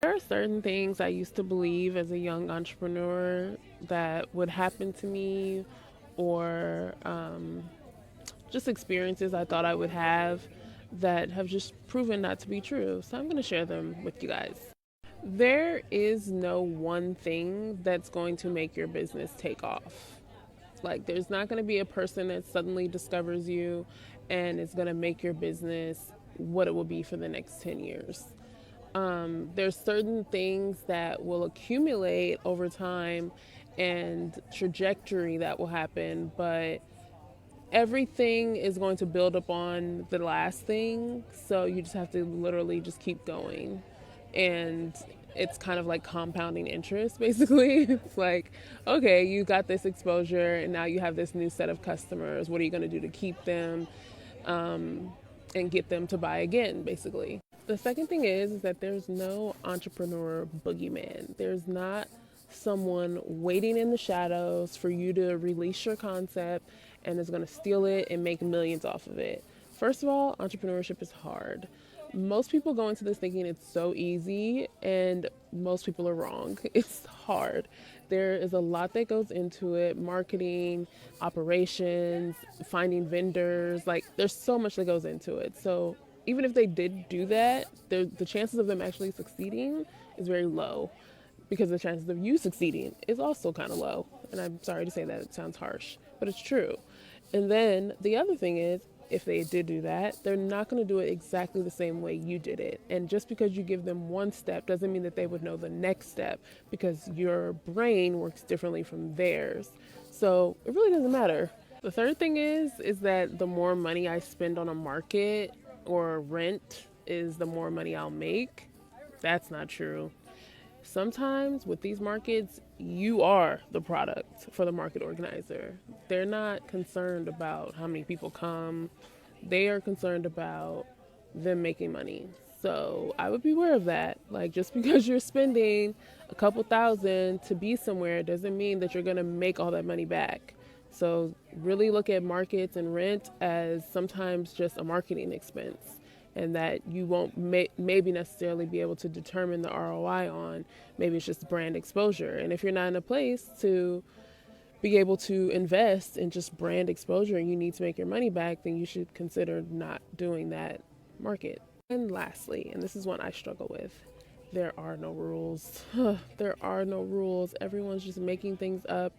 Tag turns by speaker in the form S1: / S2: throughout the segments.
S1: There are certain things I used to believe as a young entrepreneur that would happen to me, or just experiences I thought I would have that have just proven not to be true. So I'm going to share them with you guys. There is no one thing that's going to make your business take off. Like, there's not going to be a person that suddenly discovers you and is going to make your business what it will be for the next 10 years. There's certain things that will accumulate over time and trajectory that will happen, but everything is going to build upon the last thing. So you just have to literally just keep going. And it's kind of like compounding interest, basically. It's like, okay, you got this exposure and now you have this new set of customers. What are you going to do to keep them and get them to buy again, basically? The second thing is that there's no entrepreneur boogeyman. There's not someone waiting in the shadows for you to release your concept and is going to steal it and make millions off of it. First of all, entrepreneurship is hard. Most people go into this thinking it's so easy, and most people are wrong. It's hard. There is a lot that goes into it: marketing, operations, finding vendors. Like, there's so much that goes into it. So, even if they did do that, the chances of them actually succeeding is very low, because the chances of you succeeding is also kind of low. And I'm sorry to say that, it sounds harsh, but it's true. And then the other thing is, if they did do that, they're not going to do it exactly the same way you did it. And just because you give them one step doesn't mean that they would know the next step, because your brain works differently from theirs. So it really doesn't matter. The third thing is that the more money I spend on a market or rent is the more money I'll make. That's not true. Sometimes with these markets, you are the product for the market organizer. They're not concerned about how many people come, they are concerned about them making money. So I would be aware of that. Like, just because you're spending a couple thousand to be somewhere doesn't mean that you're going to make all that money back. So really look at markets and rent as sometimes just a marketing expense, and that you won't maybe necessarily be able to determine the ROI on. Maybe it's just brand exposure. And if you're not in a place to be able to invest in just brand exposure and you need to make your money back, then you should consider not doing that market. And lastly, and this is one I struggle with, there are no rules. There are no rules. Everyone's just making things up.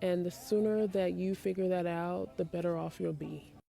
S1: And the sooner that you figure that out, the better off you'll be.